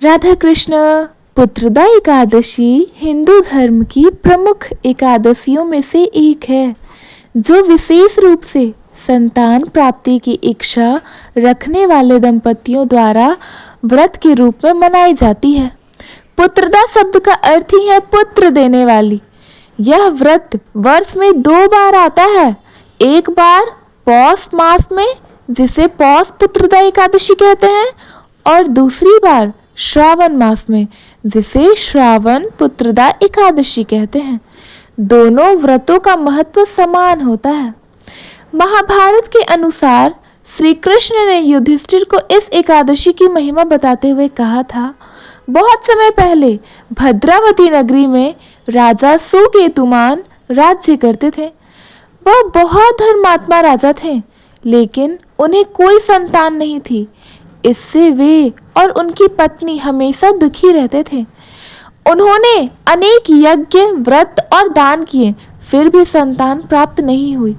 राधा कृष्ण। पुत्रदा एकादशी हिंदू धर्म की प्रमुख एकादशियों में से एक है, जो विशेष रूप से संतान प्राप्ति की इच्छा रखने वाले दंपतियों द्वारा व्रत के रूप में मनाई जाती है। पुत्रदा शब्द का अर्थ ही है पुत्र देने वाली। यह व्रत वर्ष में 2 बार आता है, एक बार पौष मास में जिसे पौष पुत्रदा एकादशी कहते हैं, और दूसरी बार श्रावण मास में जिसे श्रावण पुत्रदा एकादशी कहते हैं। दोनों व्रतों का महत्व समान होता है। महाभारत के अनुसार श्री कृष्ण ने युधिष्ठिर को इस एकादशी की महिमा बताते हुए कहा था, बहुत समय पहले भद्रावती नगरी में राजा सुकेतुमान राज्य करते थे। वह बहुत धर्मात्मा राजा थे, लेकिन उन्हें कोई संतान नहीं थी। इससे वे और उनकी पत्नी हमेशा दुखी रहते थे। उन्होंने अनेक यज्ञ, व्रत और दान किए, फिर भी संतान प्राप्त नहीं हुई।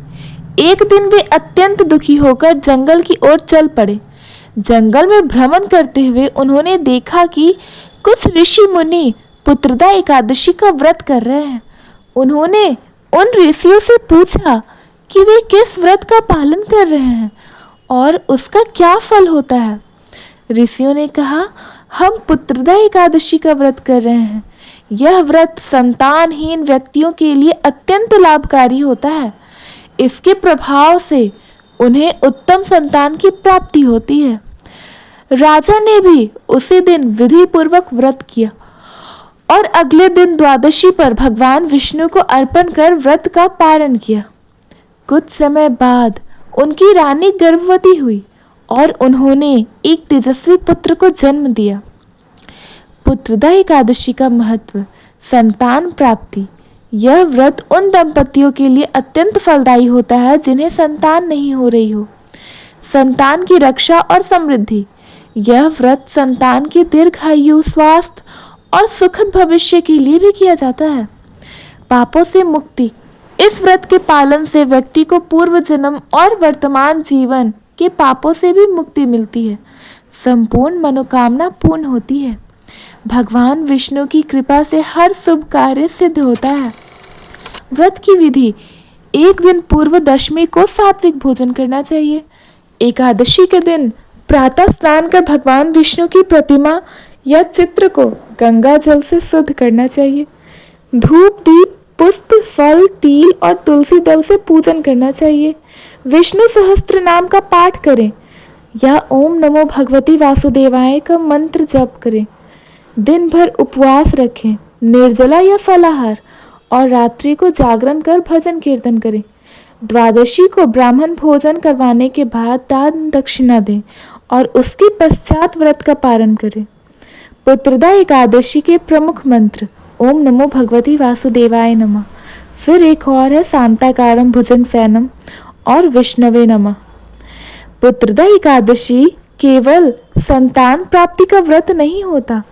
एक दिन वे अत्यंत दुखी होकर जंगल की ओर चल पड़े। जंगल में भ्रमण करते हुए उन्होंने देखा कि कुछ ऋषि मुनि पुत्रदा एकादशी का व्रत कर रहे हैं। उन्होंने उन ऋषियों से पूछा कि वे किस व्रत का पालन कर रहे हैं और उसका क्या फल होता है। ऋषियों ने कहा, हम पुत्रदा एकादशी का व्रत कर रहे हैं। यह व्रत संतानहीन व्यक्तियों के लिए अत्यंत लाभकारी होता है। इसके प्रभाव से उन्हें उत्तम संतान की प्राप्ति होती है। राजा ने भी उसी दिन विधि पूर्वक व्रत किया और अगले दिन द्वादशी पर भगवान विष्णु को अर्पण कर व्रत का पालन किया। कुछ समय बाद उनकी रानी गर्भवती हुई और उन्होंने एक तेजस्वी पुत्र को जन्म दिया। पुत्रदा एकादशी का महत्व संतान प्राप्ति। यह व्रत उन दंपतियों के लिए अत्यंत फलदायी होता है जिन्हें संतान नहीं हो रही हो। संतान की रक्षा और समृद्धि। यह व्रत संतान की दीर्घायु, स्वास्थ्य और सुखद भविष्य के लिए भी किया जाता है। पापों से मुक्ति। इस व्रत के पालन से व्यक्ति को पूर्व जन्म और वर्तमान जीवन के पापों से भी मुक्ति मिलती है। संपूर्ण मनोकामना पूर्ण होती है। भगवान विष्णु की कृपा से हर शुभ कार्य सिद्ध होता है। व्रत की विधि। एक दिन पूर्व दशमी को सात्विक भोजन करना चाहिए। एकादशी के दिन प्रातः स्नान कर भगवान विष्णु की प्रतिमा या चित्र को गंगा जल से शुद्ध करना चाहिए। धूप, दीप, पुष्प, फल, तिल और तुलसी दल से पूजन करना चाहिए। विष्णु सहस्त्र नाम का पाठ करें या ओम नमो भगवती वासुदेवाय का मंत्र जप करें। दिन भर उपवास रखें, निर्जला या फलाहार, और रात्रि को जागरण कर भजन कीर्तन करें। द्वादशी को ब्राह्मण भोजन करवाने के बाद दान दक्षिणा दें और उसके पश्चात व्रत का पालन करें। पुत्रदा एकादशी के प्रमुख मंत्र ओम नमो भगवती वासुदेवाय नमः। फिर एक और है शांताकारं भुजंगशयनं और विष्णवे नमः। पुत्रदा एकादशी केवल संतान प्राप्ति का व्रत नहीं होता,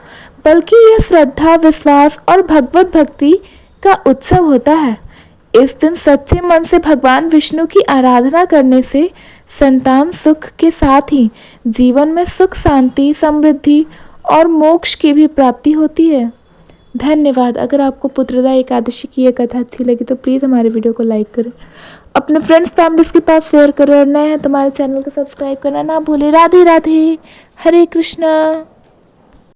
बल्कि यह श्रद्धा, विश्वास और भगवत भक्ति का उत्सव होता है। इस दिन सच्चे मन से भगवान विष्णु की आराधना करने से संतान सुख के साथ ही जीवन में सुख, शांति, समृद्धि और मोक्ष की भी प्राप्ति होती है। धन्यवाद। अगर आपको पुत्रदा एकादशी की यह कथा अच्छी लगी तो प्लीज़ हमारे वीडियो को लाइक करें, अपने फ्रेंड्स फैमिलीज के पास शेयर करें, और नए हैं तो हमारे चैनल को सब्सक्राइब करना ना भूलें। राधे राधे, हरे कृष्णा।